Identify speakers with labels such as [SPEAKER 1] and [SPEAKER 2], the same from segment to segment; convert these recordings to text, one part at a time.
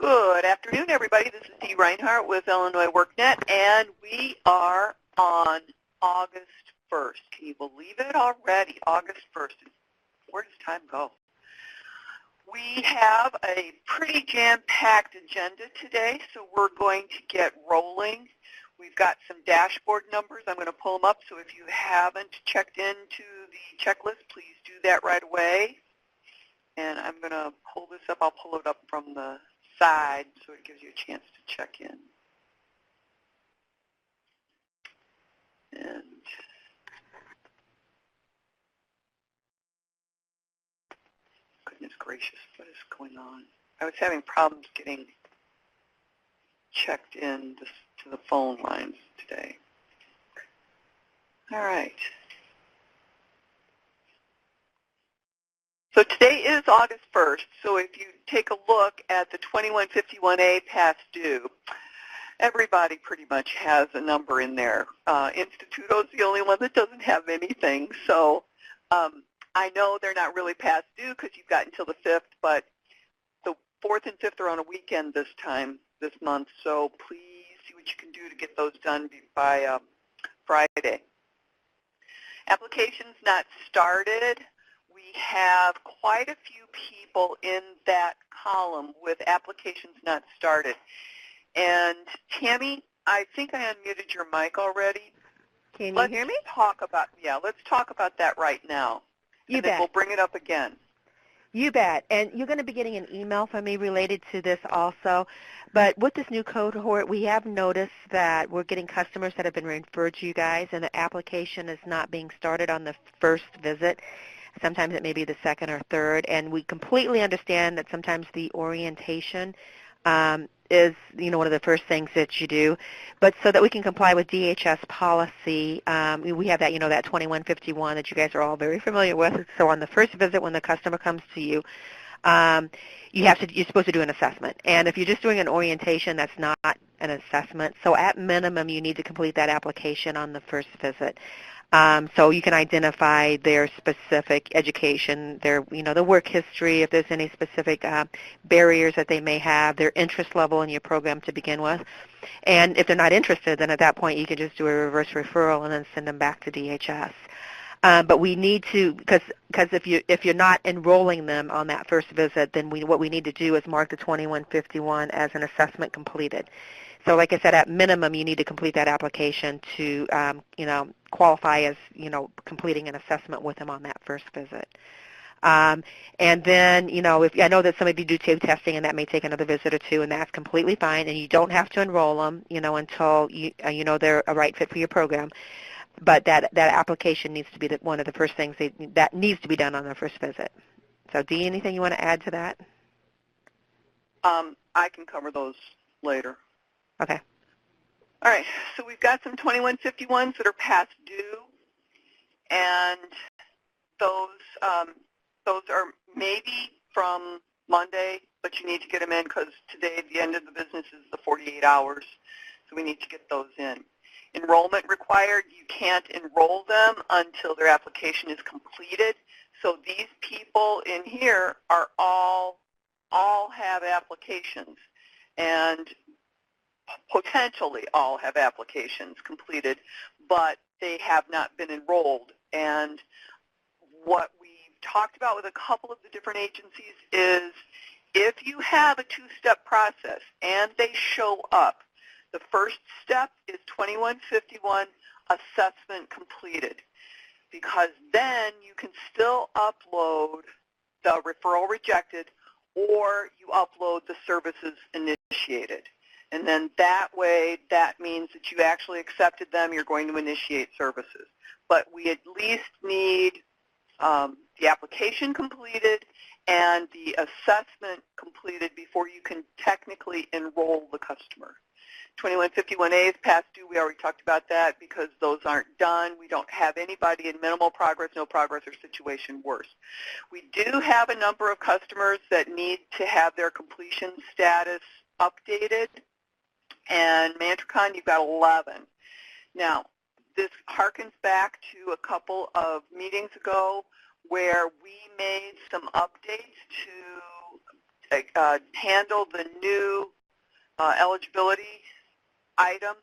[SPEAKER 1] Good afternoon, everybody. This is Dee Reinhardt with Illinois WorkNet, and we are on August 1st. Can you believe it already? August 1st. Where does time go? We have a pretty jam-packed agenda today, so we're going to get rolling. We've got some dashboard numbers. I'm going to pull them up, so if you haven't checked into the checklist, please do that right away. And I'm going to pull this up. I'll pull it up from the side so it gives you a chance to check in. And goodness gracious, what is going on? I was having problems getting checked in to the phone lines today. All right. So today is August 1st, so if you take a look at the 2151A past due, everybody pretty much has a number in there. Instituto is the only one that doesn't have anything, so I know they're not really past due because you've got until the 5th, but the 4th and 5th are on a weekend this month, so please see what you can do to get those done by Friday. Applications not started. We have quite a few people in that column with applications not started. And Tammy, I think I unmuted your mic already.
[SPEAKER 2] Can you hear me?
[SPEAKER 1] Let's talk about that right now.
[SPEAKER 2] You bet.
[SPEAKER 1] Then we'll bring it up again.
[SPEAKER 2] You bet. And you're going to be getting an email from me related to this also. But with this new cohort, we have noticed that we're getting customers that have been referred to you guys, and the application is not being started on the first visit. Sometimes it may be the second or third, and we completely understand that sometimes the orientation is, one of the first things that you do. But so that we can comply with DHS policy, we have that, that 2151 that you guys are all very familiar with. So on the first visit, when the customer comes to you, you're supposed to do an assessment. And if you're just doing an orientation, that's not an assessment. So at minimum, you need to complete that application on the first visit. So you can identify their specific education, their, the work history, if there's any specific barriers that they may have, their interest level in your program to begin with. And if they're not interested, then at that point you can just do a reverse referral and then send them back to DHS. But we need to, because if you're not enrolling them on that first visit, then what we need to do is mark the 2151 as an assessment completed. So like I said, at minimum, you need to complete that application to, qualify as, completing an assessment with them on that first visit. And then, if I know that some of you do tape testing, and that may take another visit or two, and that's completely fine, and you don't have to enroll them, until they're a right fit for your program. But that application needs to be one of the first things that needs to be done on their first visit. So, Dee, anything you want to add to that?
[SPEAKER 1] I can cover those later.
[SPEAKER 2] Okay.
[SPEAKER 1] All right, so we've got some 2151s that are past due, and those are maybe from Monday, but you need to get them in because today the end of the business is the 48 hours, so we need to get those in. Enrollment required, you can't enroll them until their application is completed, so these people in here are all have applications, and potentially all have applications completed, but they have not been enrolled. And what we've talked about with a couple of the different agencies is if you have a two-step process and they show up, the first step is 2151 assessment completed, because then you can still upload the referral rejected or you upload the services initiated. And then that way, that means that you actually accepted them, you're going to initiate services. But we at least need the application completed and the assessment completed before you can technically enroll the customer. 2151A is past due. We already talked about that because those aren't done. We don't have anybody in minimal progress, no progress, or situation worse. We do have a number of customers that need to have their completion status updated. And Mantricon, you've got 11. Now, this harkens back to a couple of meetings ago where we made some updates to handle the new eligibility item.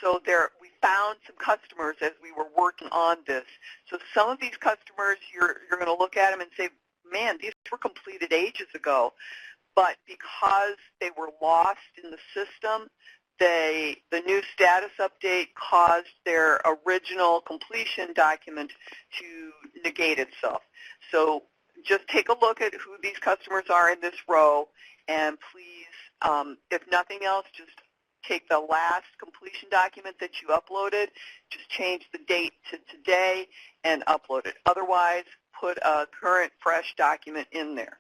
[SPEAKER 1] So we found some customers as we were working on this. So some of these customers, you're going to look at them and say, man, these were completed ages ago. But because they were lost in the system, the new status update caused their original completion document to negate itself. So just take a look at who these customers are in this row, and please, if nothing else, just take the last completion document that you uploaded, just change the date to today and upload it. Otherwise, put a current, fresh document in there.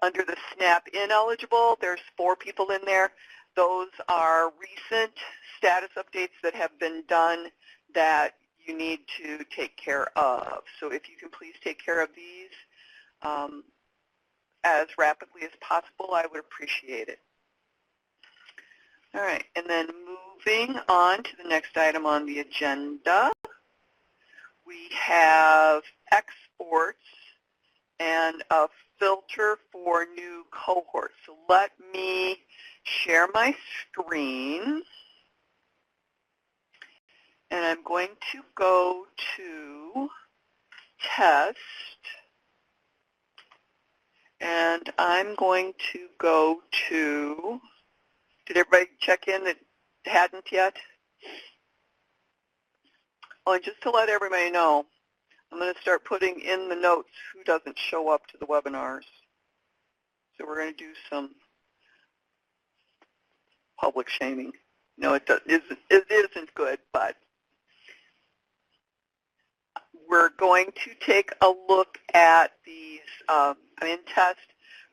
[SPEAKER 1] Under the SNAP ineligible, there's 4 people in there. Those are recent status updates that have been done that you need to take care of. So if you can please take care of these as rapidly as possible, I would appreciate it. All right, and then moving on to the next item on the agenda, we have exports and a filter for new cohorts. So let me share my screen, and I'm going to go to test, and I'm going to go to, did everybody check in that hadn't yet? Oh, and just to let everybody know, I'm going to start putting in the notes who doesn't show up to the webinars. So we're going to do some public shaming. No, it isn't good, but we're going to take a look at these. I'm in test.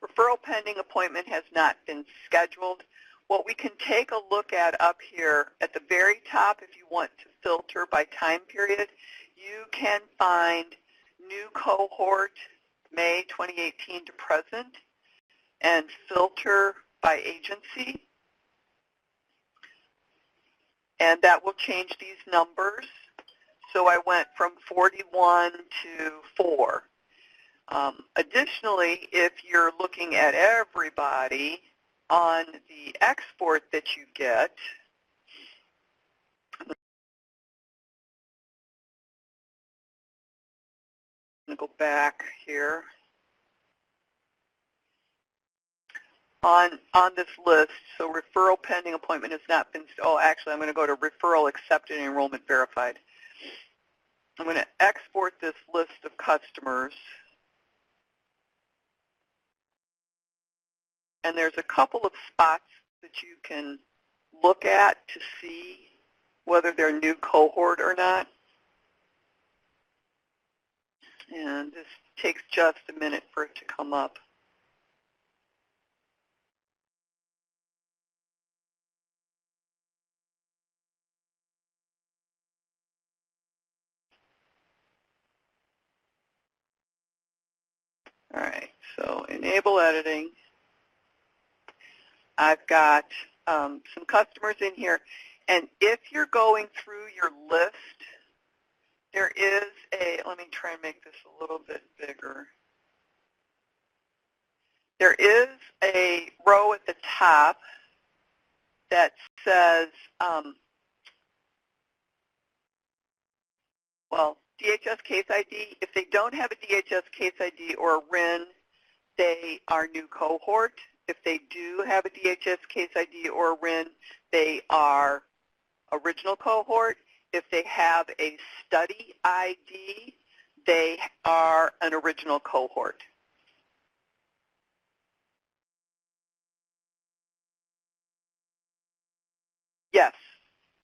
[SPEAKER 1] Referral pending appointment has not been scheduled. What we can take a look at up here at the very top, if you want to filter by time period, you can find new cohort May 2018 to present and filter by agency. And that will change these numbers. So I went from 41 to 4. Additionally, if you're looking at everybody on the export that you get, I'm going to go back here. On this list, so referral pending appointment has not been, oh, actually I'm going to go to referral accepted and enrollment verified. I'm going to export this list of customers. And there's a couple of spots that you can look at to see whether they're new cohort or not. And this takes just a minute for it to come up. All right, so enable editing. I've got some customers in here, and if you're going through your list, there is a, let me try and make this a little bit bigger. There is a row at the top that says, well, DHS case ID. If they don't have a DHS case ID or a RIN, they are new cohort. If they do have a DHS case ID or a RIN, they are original cohort. If they have a study ID, they are an original cohort. Yes.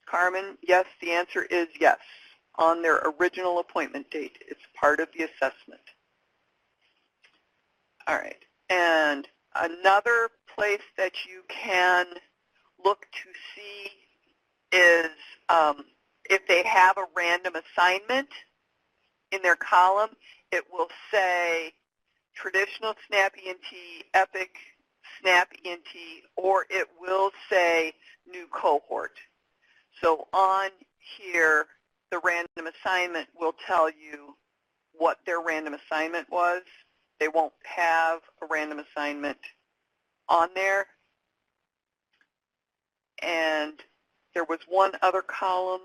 [SPEAKER 1] Carmen, yes, the answer is yes. On their original appointment date. It's part of the assessment. All right. And another place that you can look to see is if they have a random assignment in their column, it will say traditional SNAP ENT, EPIC SNAP ENT, or it will say new cohort. So on here, the random assignment will tell you what their random assignment was. They won't have a random assignment on there. And there was one other column.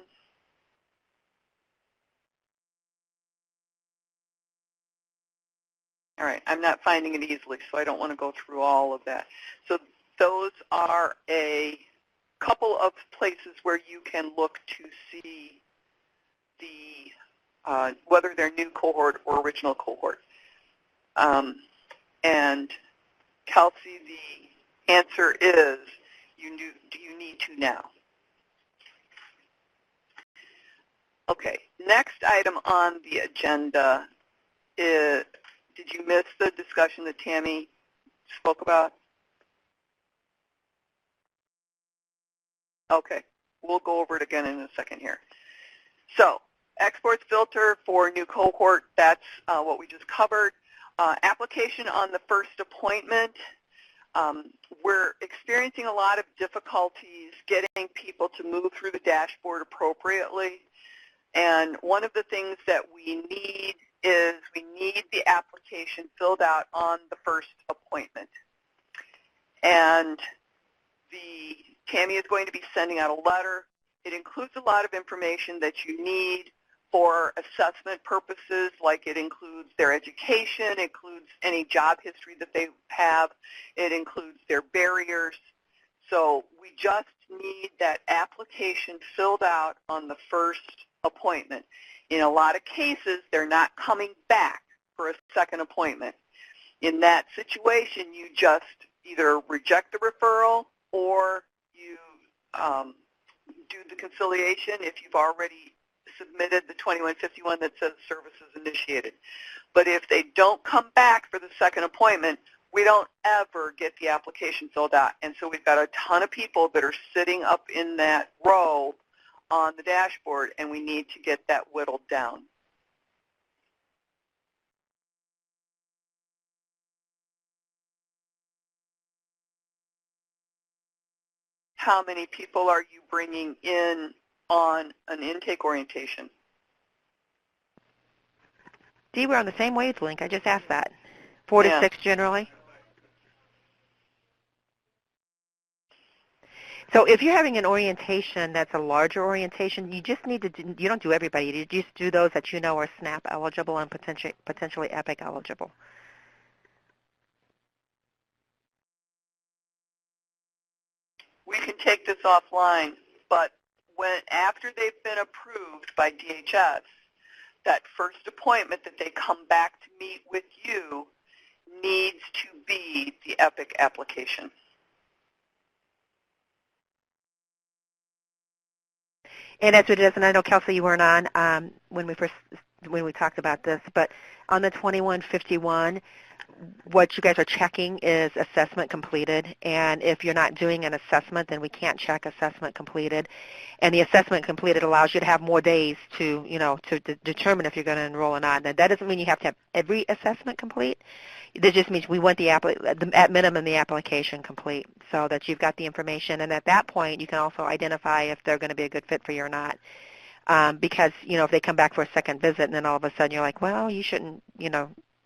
[SPEAKER 1] All right, I'm not finding it easily, so I don't want to go through all of that. So those are a couple of places where you can look to see the whether they're new cohort or original cohort. And Kelsey, the answer is you need to now. Okay, next item on the agenda is, did you miss the discussion that Tammy spoke about? Okay, we'll go over it again in a second here. So, exports filter for new cohort, that's what we just covered. Application on the first appointment. We're experiencing a lot of difficulties getting people to move through the dashboard appropriately. And one of the things that we need is we need the application filled out on the first appointment. And Tammy is going to be sending out a letter. It includes a lot of information that you need for assessment purposes, like it includes their education, it includes any job history that they have, it includes their barriers. So we just need that application filled out on the first appointment. In a lot of cases, they're not coming back for a second appointment. In that situation, you just either reject the referral or you do the conciliation if you've already submitted the 2151 that says services initiated. But if they don't come back for the second appointment, we don't ever get the application filled out. And so we've got a ton of people that are sitting up in that row on the dashboard, and we need to get that whittled down. How many people are you bringing in on an intake orientation?
[SPEAKER 2] Dee, we're on the same wavelength. I just asked that. 4 to 6 generally. So if you're having an orientation that's a larger orientation, you just need to do, you don't do everybody. You just do those that you know are SNAP eligible and potentially EPIC eligible.
[SPEAKER 1] We can take this offline, but after they've been approved by DHS, that first appointment that they come back to meet with you needs to be the EPIC application.
[SPEAKER 2] And as it is, and I know, Kelsey, you weren't on when we talked about this, but on the 2151, what you guys are checking is assessment completed. And if you're not doing an assessment, then we can't check assessment completed. And the assessment completed allows you to have more days to, to determine if you're going to enroll or not. Now, that doesn't mean you have to have every assessment complete. That just means we want at minimum the application complete so that you've got the information. And at that point, you can also identify if they're going to be a good fit for you or not. Because, if they come back for a second visit and then all of a sudden you're like, well, you shouldn't,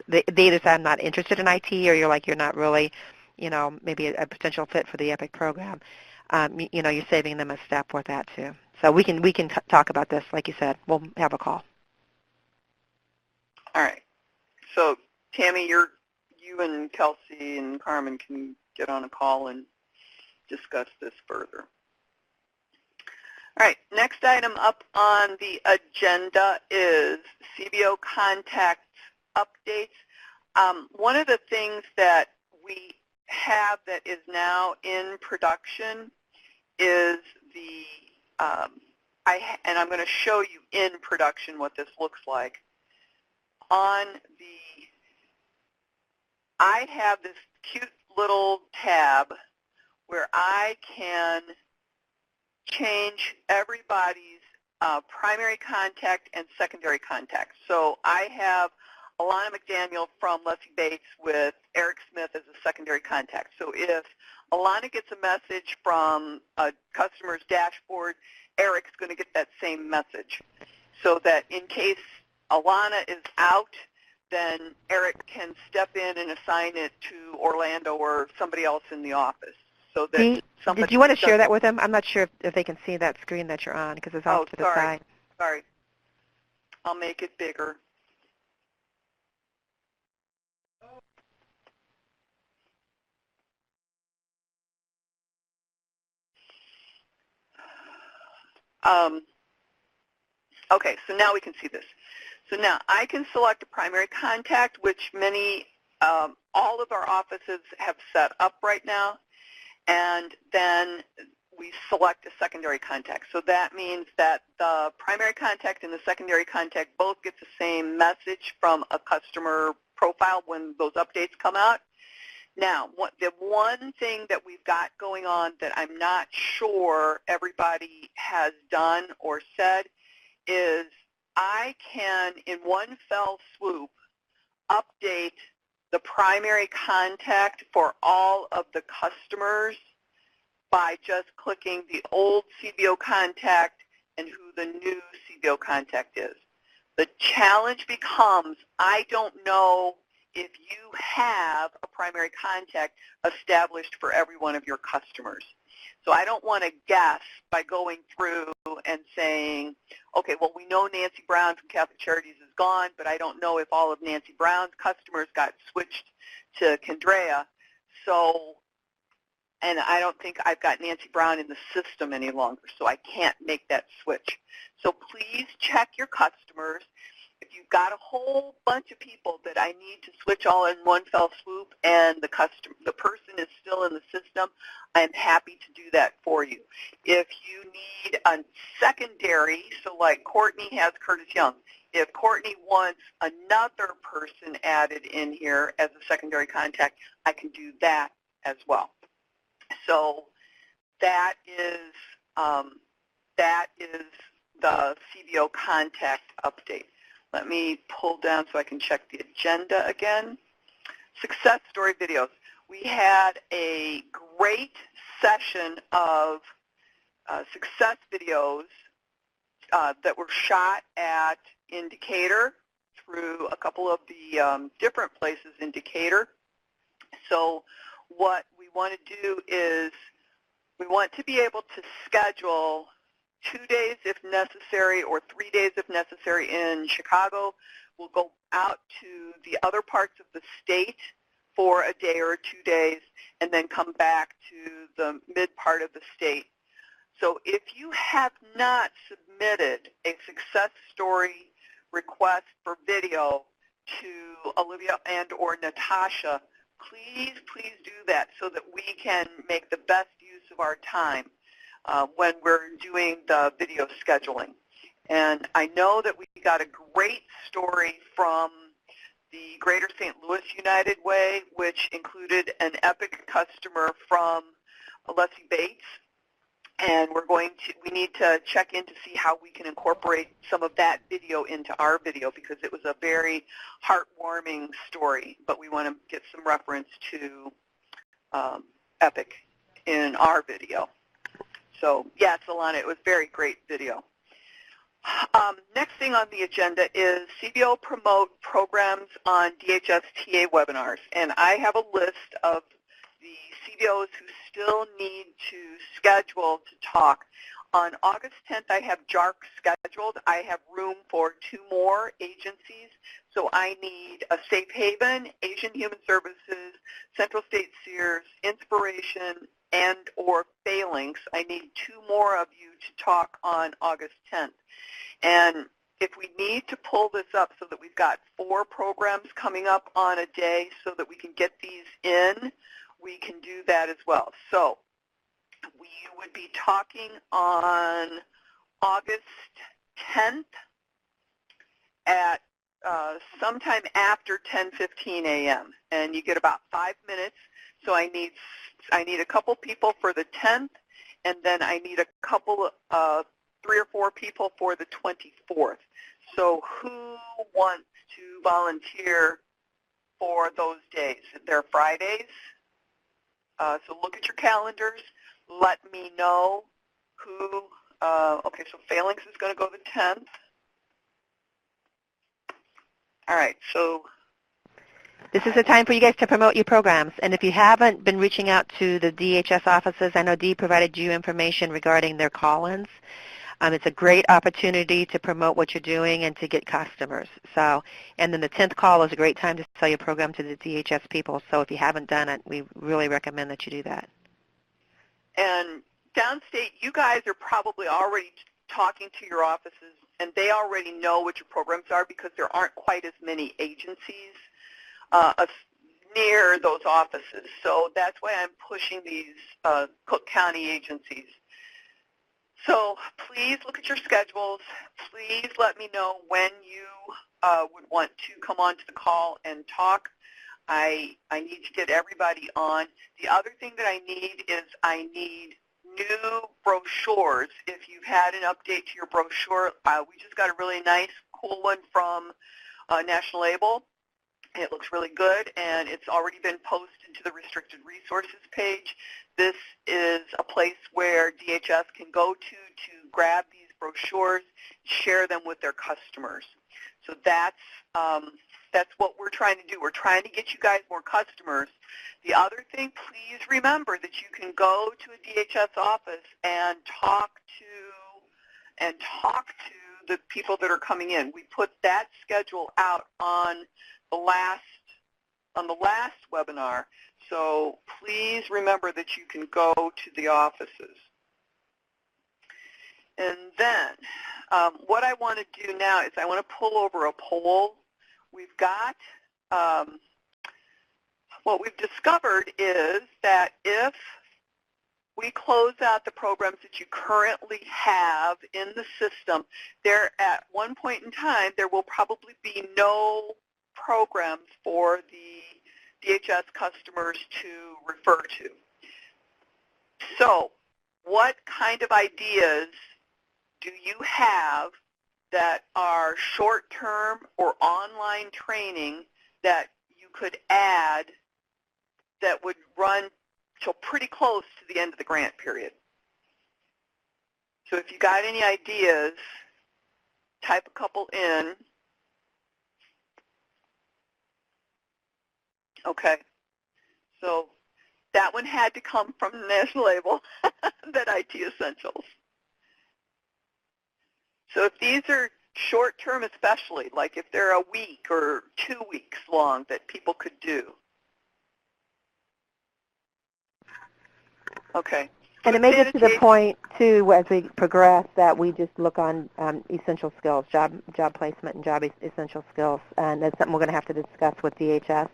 [SPEAKER 2] they either say I'm not interested in IT, or you're like, you're not really, maybe a potential fit for the EPIC program. You're saving them a step with that too. So we can talk about this, like you said. We'll have a call.
[SPEAKER 1] All right. So Tammy, you and Kelsey and Carmen can get on a call and discuss this further. All right. Next item up on the agenda is CBO Contact Updates. One of the things that we have that is now in production is and I'm going to show you in production what this looks like. I have this cute little tab where I can change everybody's primary contact and secondary contact. So I have Alana McDaniel from Leslie Bates with Eric Smith as a secondary contact. So if Alana gets a message from a customer's dashboard, Eric's going to get that same message. So that in case Alana is out, then Eric can step in and assign it to Orlando or somebody else in the office. So that
[SPEAKER 2] did you want to share that with them? I'm not sure if they can see that screen that you're on because it's off to the side.
[SPEAKER 1] Sorry. I'll make it bigger. Okay, so now we can see this. So now I can select a primary contact, which all of our offices have set up right now, and then we select a secondary contact. So that means that the primary contact and the secondary contact both get the same message from a customer profile when those updates come out. Now, the one thing that we've got going on that I'm not sure everybody has done or said is I can, in one fell swoop, update the primary contact for all of the customers by just clicking the old CBO contact and who the new CBO contact is. The challenge becomes I don't know if you have a primary contact established for every one of your customers. So I don't want to guess by going through and saying, okay, well, we know Nancy Brown from Catholic Charities is gone, but I don't know if all of Nancy Brown's customers got switched to Kendrea. So, and I don't think I've got Nancy Brown in the system any longer, so I can't make that switch. So please check your customers. If you've got a whole bunch of people that I need to switch all in one fell swoop and the person is still in the system, I'm happy to do that for you. If you need a secondary, so like Courtney has Curtis Young, if Courtney wants another person added in here as a secondary contact, I can do that as well. So that is the CBO contact update. Let me pull down so I can check the agenda again. Success story videos. We had a great session of success videos that were shot at Indicator through a couple of the different places in Decatur. So what we want to do is we want to be able to schedule 2 days if necessary or 3 days if necessary in Chicago. We'll go out to the other parts of the state for a day or 2 days and then come back to the mid part of the state. So if you have not submitted a success story request for video to Olivia and or Natasha, please do that so that we can make the best use of our time when we're doing the video scheduling. And I know that we got a great story from the Greater St. Louis United Way, which included an Epic customer from Leslie Bates. And we need to check in to see how we can incorporate some of that video into our video because it was a very heartwarming story, but we want to get some reference to Epic in our video. So yes, Alana, it was a very great video. Next thing on the agenda is CBO promote programs on DHS TA webinars. And I have a list of the CBOs who still need to schedule to talk. On August 10th, I have JARC scheduled. I have room for 2 more agencies. So I need a Safe Haven, Asian Human Services, Central State Sears, Inspiration, and or Phalanx. I need 2 more of you to talk on August 10th. And if we need to pull this up so that we've got 4 programs coming up on a day so that we can get these in, we can do that as well. So we would be talking on August 10th at sometime after 10:15 a.m. And you get about 5 minutes. So I need a couple people for the 10th, and then I need a couple 3 or 4 people for the 24th. So who wants to volunteer for those days? They're Fridays. So look at your calendars. Let me know who, okay, so Phalanx is going to go the 10th. All right, so
[SPEAKER 2] This is the time for you guys to promote your programs. And if you haven't been reaching out to the DHS offices, I know Dee provided you information regarding their call-ins. It's a great opportunity to promote what you're doing and to get customers. So, and then the 10th call is a great time to sell your program to the DHS people. So if you haven't done it, we really recommend that you do that.
[SPEAKER 1] And downstate, you guys are probably already talking to your offices, and they already know what your programs are because there aren't quite as many agencies near those offices. So that's why I'm pushing these Cook County agencies. So please look at your schedules. Please let me know when you would want to come on to the call and talk. I need to get everybody on. The other thing that I need is I need new brochures. If you've had an update to your brochure, we just got a really nice, cool one from National Label. It looks really good, and it's already been posted to the Restricted Resources page. This is a place where DHS can go to grab these brochures, share them with their customers. So that's what we're trying to do. We're trying to get you guys more customers. The other thing, please remember that you can go to a DHS office and talk to the people that are coming in. We put that schedule out on the last webinar. So please remember that you can go to the offices. And then what I want to do now is I want to pull over a poll. We've got, what we've discovered is that if we close out the programs that you currently have in the system, there at one point in time there will probably be no programs for the DHS customers to refer to. So what kind of ideas do you have that are short-term or online training that you could add that would run till pretty close to the end of the grant period? So if you got any ideas, type a couple in. Okay, so that one had to come from the National Label, that IT Essentials. So if these are short-term especially, like if they're a week or 2 weeks long that people could do. Okay.
[SPEAKER 2] And it may get to the point, too, as we progress, that we just look on essential skills, job placement and job essential skills, and that's something we're going to have to discuss with DHS.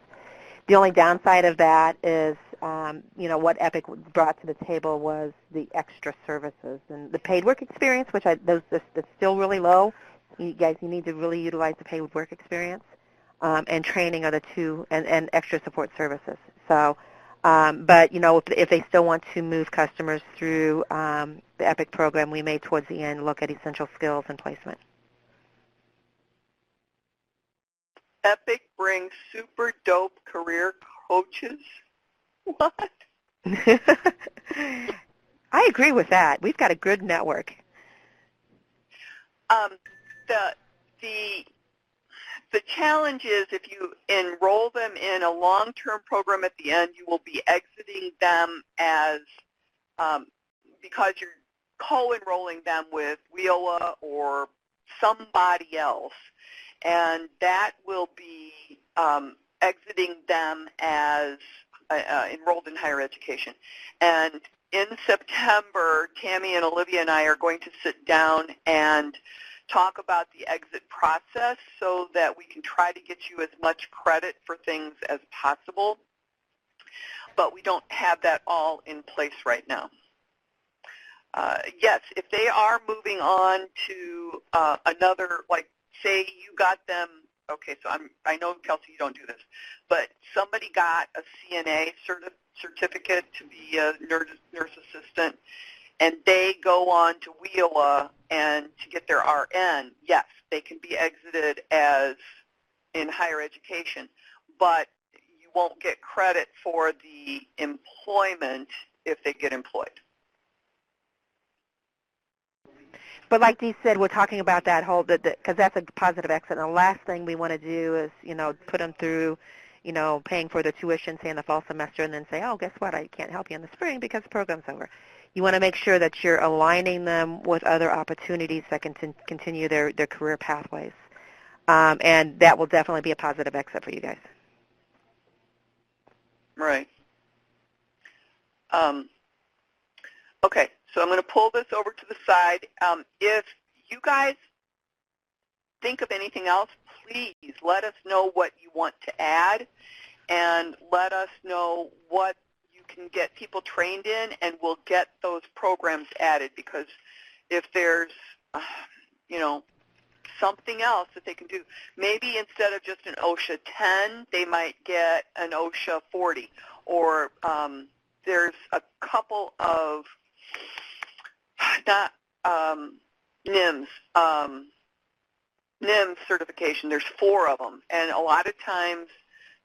[SPEAKER 2] The only downside of that is, what EPIC brought to the table was the extra services and the paid work experience, which that's still really low. You guys, you need to really utilize the paid work experience, and training are the two, and extra support services. So, but if they still want to move customers through the EPIC program, we may towards the end look at essential skills and placement.
[SPEAKER 1] EPIC brings super dope career coaches? What?
[SPEAKER 2] I agree with that. We've got a good network.
[SPEAKER 1] The challenge is if you enroll them in a long-term program at the end, you will be exiting them as, because you're co-enrolling them with WIOA or somebody else. And that will be exiting them as enrolled in higher education. And in September, Tammy and Olivia and I are going to sit down and talk about the exit process so that we can try to get you as much credit for things as possible. But we don't have that all in place right now. Yes, if they are moving on to another, like say you got them, okay, so I know, Kelsey, you don't do this, but somebody got a CNA certificate to be a nurse assistant, and they go on to WIOA and to get their RN, yes, they can be exited as in higher education, but you won't get credit for the employment if they get employed.
[SPEAKER 2] But like Dee said, we're talking about that whole, because that's a positive exit. And the last thing we want to do is, put them through, paying for the tuition, say, in the fall semester, and then say, oh, guess what, I can't help you in the spring because the program's over. You want to make sure that you're aligning them with other opportunities that can continue their career pathways. And that will definitely be a positive exit for you guys.
[SPEAKER 1] Right. Okay, so I'm going to pull this over to the side. If you guys think of anything else, please let us know what you want to add, and let us know what you can get people trained in, and we'll get those programs added, because if there's, something else that they can do, maybe instead of just an OSHA 10, they might get an OSHA 40, or there's a couple of, not NIMS, NIMS certification. There's 4 of them, and a lot of times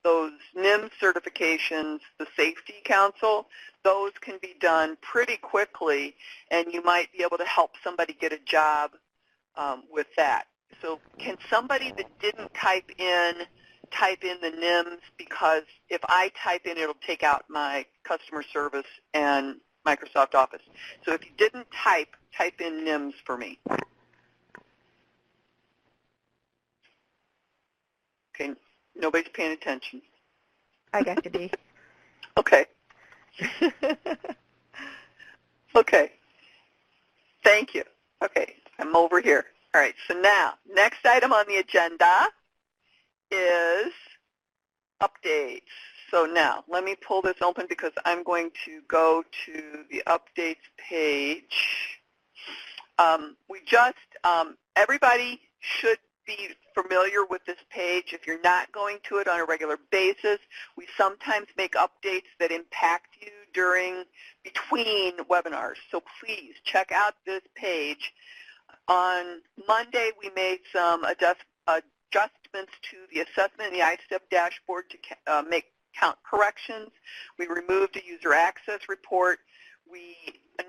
[SPEAKER 1] those NIMS certifications, the Safety Council, those can be done pretty quickly, and you might be able to help somebody get a job with that. So can somebody that didn't type in the NIMS, because if I type in, it'll take out my customer service and Microsoft Office. So if you didn't type in NIMS for me. Okay, nobody's paying attention.
[SPEAKER 2] I got you, Dee.
[SPEAKER 1] Okay. Okay. Thank you. Okay, I'm over here. All right, so now, next item on the agenda is updates. So now, let me pull this open because I'm going to go to the updates page. Everybody should be familiar with this page. If you're not going to it on a regular basis, we sometimes make updates that impact you between webinars. So please check out this page. On Monday, we made some adjustments to the assessment and the iStep dashboard to make count corrections. We removed a user access report. We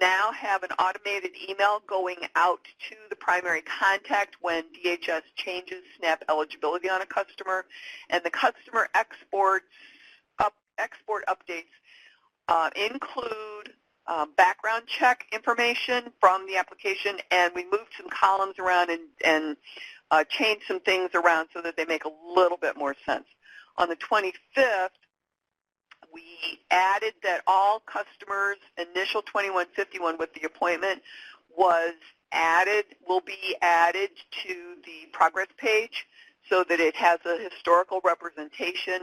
[SPEAKER 1] now have an automated email going out to the primary contact when DHS changes SNAP eligibility on a customer, and the customer export updates include background check information from the application, and we moved some columns around and changed some things around so that they make a little bit more sense. On the 25th, we added that all customers' initial 2151 with the appointment will be added to the progress page so that it has a historical representation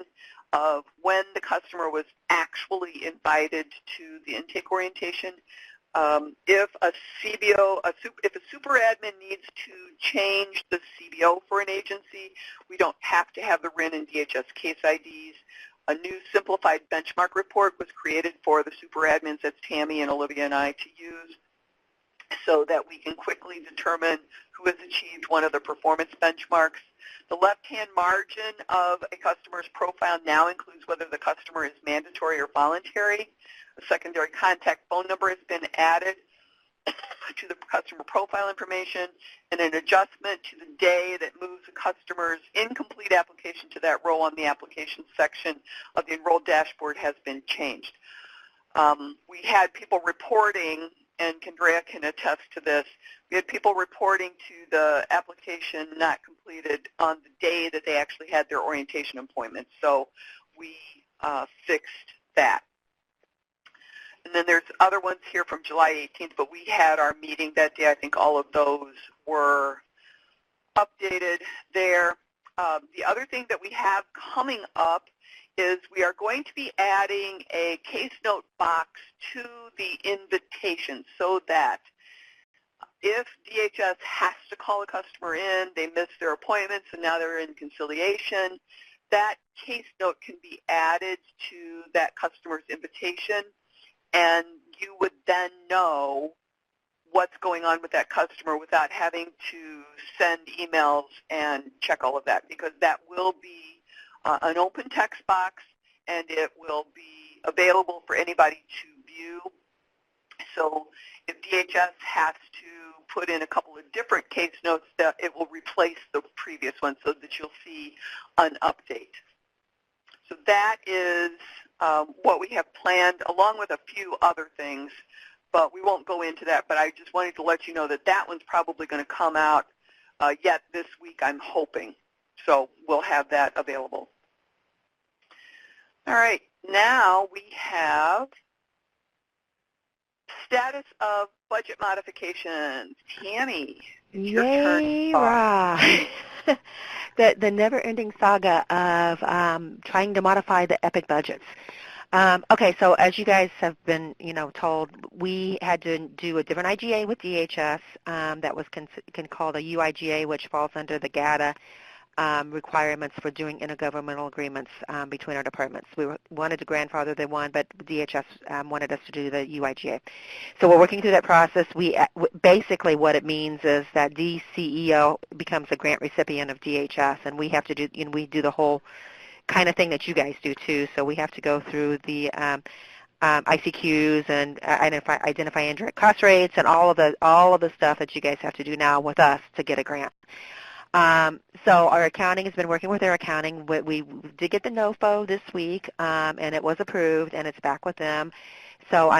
[SPEAKER 1] of when the customer was actually invited to the intake orientation. If a super admin needs to change the CBO for an agency, we don't have to have the RIN and DHS case IDs. A new simplified benchmark report was created for the super admins, that's Tammy and Olivia and I, to use so that we can quickly determine who has achieved one of the performance benchmarks. The left-hand margin of a customer's profile now includes whether the customer is mandatory or voluntary. A secondary contact phone number has been added to the customer profile information, and an adjustment to the day that moves the customer's incomplete application to that row on the application section of the enrolled dashboard has been changed. We had people reporting, and Kendra can attest to this, we had people reporting to the application not completed on the day that they actually had their orientation appointment. So we fixed that. And then there's other ones here from July 18th, but we had our meeting that day. I think all of those were updated there. The other thing that we have coming up is we are going to be adding a case note box to the invitation so that if DHS has to call a customer in, they missed their appointments and now they're in conciliation, that case note can be added to that customer's invitation, and you would then know what's going on with that customer without having to send emails and check all of that, because that will be an open text box and it will be available for anybody to view. So if DHS has to put in a couple of different case notes, that it will replace the previous one so that you'll see an update. So that is what we have planned, along with a few other things, but we won't go into that. But I just wanted to let you know that that one's probably going to come out yet this week, I'm hoping. So we'll have that available. All right, now we have status of budget modifications. Tammy, it's your turn to talk.
[SPEAKER 2] Yay, the never-ending saga of trying to modify the EPIC budgets. Okay, so as you guys have been, told, we had to do a different IGA with DHS that was called a UIGA, which falls under the GATA requirements for doing intergovernmental agreements between our departments. We wanted to grandfather the one, but DHS wanted us to do the UIGA. So we're working through that process. Basically what it means is that DCEO becomes a grant recipient of DHS, and we have to do, we do the whole kind of thing that you guys do too. So we have to go through the ICQs and identify indirect cost rates and all of the stuff that you guys have to do now with us to get a grant. So our accounting has been working with their accounting. We did get the NOFO this week, and it was approved, and it's back with them. So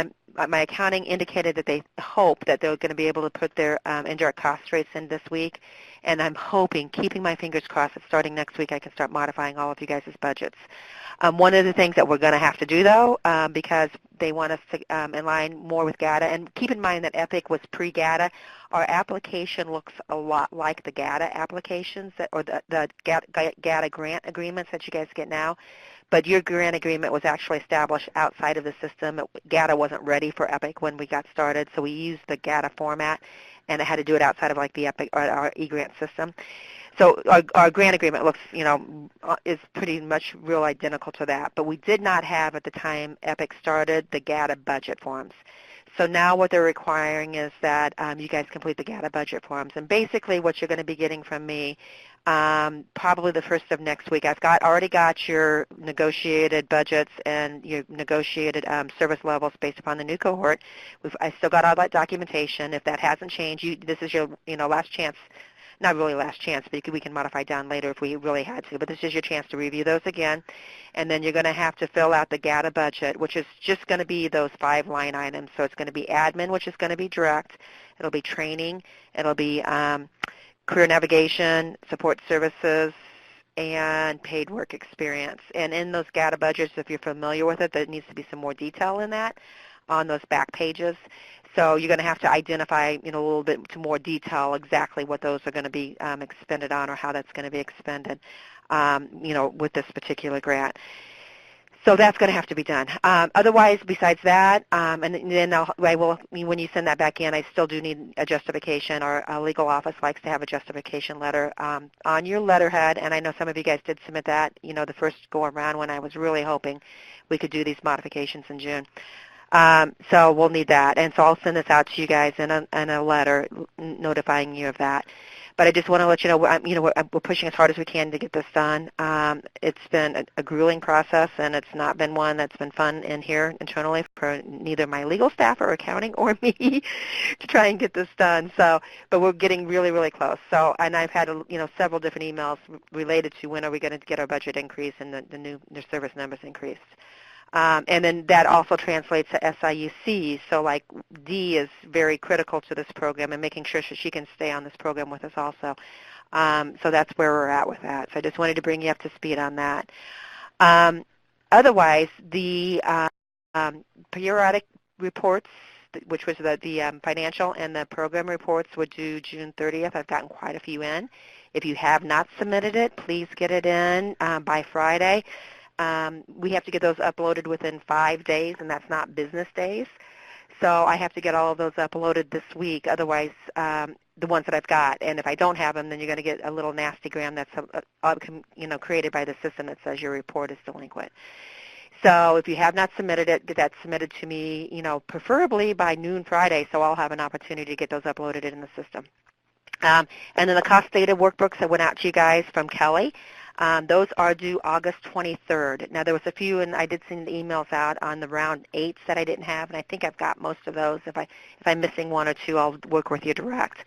[SPEAKER 2] my accounting indicated that they hope that they're going to be able to put their indirect cost rates in this week, and I'm hoping, keeping my fingers crossed, that starting next week I can start modifying all of you guys' budgets. One of the things that we're going to have to do, though, because they want us to align more with GATA, and keep in mind that EPIC was pre-GATA, our application looks a lot like the GATA applications, or the GATA grant agreements that you guys get now, but your grant agreement was actually established outside of the system. GATA wasn't ready for EPIC when we got started, so we used the GATA format, and I had to do it outside of like the EPIC or our e-grant system. So our grant agreement looks, is pretty much real identical to that. But we did not have, at the time EPIC started, the GATA budget forms. So now what they're requiring is that you guys complete the GATA budget forms. And basically what you're going to be getting from me, probably the first of next week, I've already got your negotiated budgets and your negotiated service levels based upon the new cohort. I still got all that documentation. If that hasn't changed, this is your last chance. Not really last chance, but we can modify down later if we really had to. But this is your chance to review those again. And then you're going to have to fill out the GATA budget, which is just going to be those 5 line items. So it's going to be admin, which is going to be direct. It'll be training. It'll be career navigation, support services, and paid work experience. And in those GATA budgets, if you're familiar with it, there needs to be some more detail in that on those back pages. So you're going to have to identify, a little bit to more detail exactly what those are going to be expended on, or how that's going to be expended, with this particular grant. So that's going to have to be done. Otherwise, besides that, and then when you send that back in, I still do need a justification. Our legal office likes to have a justification letter on your letterhead, and I know some of you guys did submit that, the first go around when I was really hoping we could do these modifications in June. So we'll need that, and so I'll send this out to you guys in a letter notifying you of that. But I just want to let you know, we're pushing as hard as we can to get this done. It's been a grueling process, and it's not been one that's been fun in here internally for neither my legal staff or accounting or me to try and get this done. So, but we're getting really, really close. So, and I've had several different emails related to when are we going to get our budget increase and the service numbers increased. And then that also translates to SIUC. So like Dee is very critical to this program and making sure she can stay on this program with us also. So that's where we're at with that. So I just wanted to bring you up to speed on that. Otherwise, the periodic reports, which was the financial and the program reports, were due June 30th. I've gotten quite a few in. If you have not submitted it, please get it in by Friday. We have to get those uploaded within 5 days, and that's not business days. So I have to get all of those uploaded this week, otherwise the ones that I've got. And if I don't have them, then you're going to get a little nastygram that's created by the system that says your report is delinquent. So if you have not submitted it, get that submitted to me, preferably by noon Friday, so I'll have an opportunity to get those uploaded in the system. And then the cost data workbooks that went out to you guys from Kelly. Those are due August 23rd. Now, there was a few, and I did send the emails out on the round 8s that I didn't have, and I think I've got most of those. If I'm missing one or two, I'll work with you direct.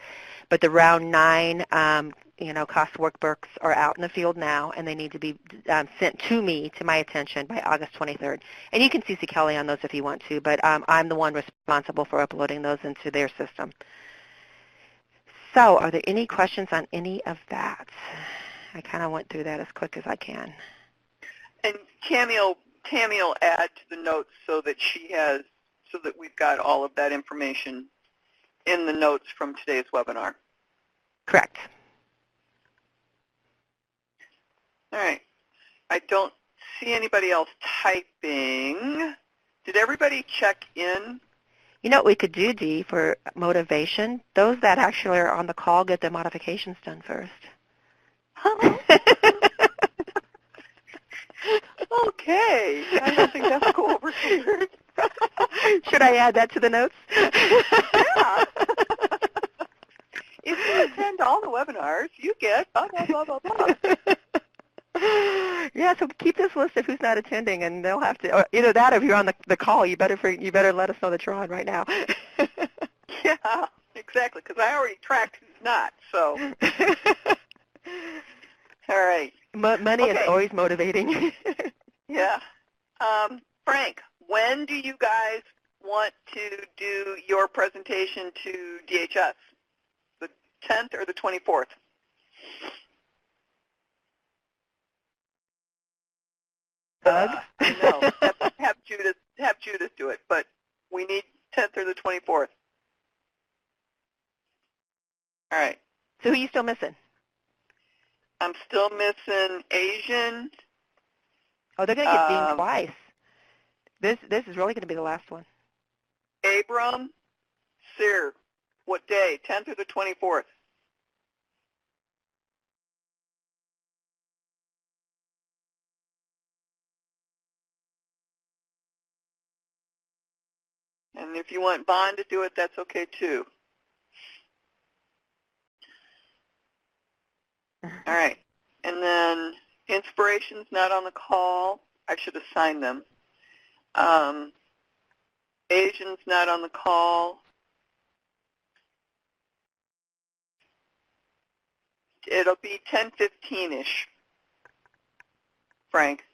[SPEAKER 2] But the round 9 cost workbooks are out in the field now, and they need to be sent to me, to my attention, by August 23rd. And you can CC Kelly on those if you want to, but I'm the one responsible for uploading those into their system. So are there any questions on any of that? I kind of went through that as quick as I can.
[SPEAKER 1] And Tammy will add to the notes so that we've got all of that information in the notes from today's webinar.
[SPEAKER 2] Correct.
[SPEAKER 1] All right. I don't see anybody else typing. Did everybody check in?
[SPEAKER 2] You know what we could do, Dee, for motivation? Those that actually are on the call get their modifications done first.
[SPEAKER 1] Okay. I don't think that's cool over here.
[SPEAKER 2] Should I add that to the notes?
[SPEAKER 1] Yeah. If you attend all the webinars, you get blah, blah, blah, blah, blah.
[SPEAKER 2] Yeah, so keep this list of who's not attending, and they'll have to, or either that or if you're on the call, you better let us know that you're on right now.
[SPEAKER 1] Yeah, exactly, because I already tracked who's not, so. All right.
[SPEAKER 2] Money is always motivating.
[SPEAKER 1] Yeah. Frank, when do you guys want to do your presentation to DHS? The 10th or the 24th? No, have Judith do it, but we need 10th or the 24th. All right.
[SPEAKER 2] So who are you still missing?
[SPEAKER 1] I'm still missing Asian.
[SPEAKER 2] Oh, they're going to get deemed twice. This is really going to be the last one.
[SPEAKER 1] Abram, Sear. What day? 10th or the 24th? And if you want Bond to do it, that's okay too. All right. And then Inspiration's not on the call. I should assign them. Asian's not on the call. It'll be 10:15-ish, Frank.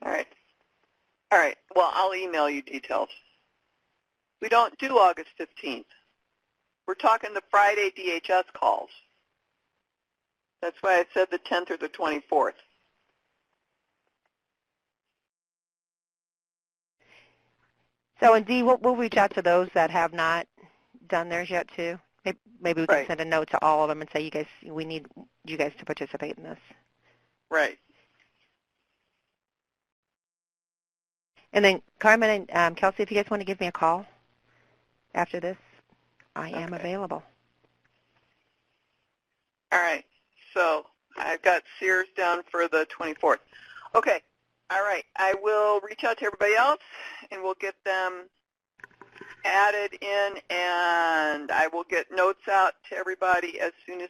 [SPEAKER 1] All right. All right. Well, I'll email you details. We don't do August 15th. We're talking the Friday DHS calls. That's why I said the 10th or the 24th.
[SPEAKER 2] So, and Dee, we'll reach out to those that have not done theirs yet, too. Maybe we can send a note to all of them and say, we need you guys to participate in this.
[SPEAKER 1] Right.
[SPEAKER 2] And then Carmen and Kelsey, if you guys want to give me a call after this, I am available.
[SPEAKER 1] All right. So I've got Sears down for the 24th. Okay. All right. I will reach out to everybody else, and we'll get them added in, and I will get notes out to everybody as soon as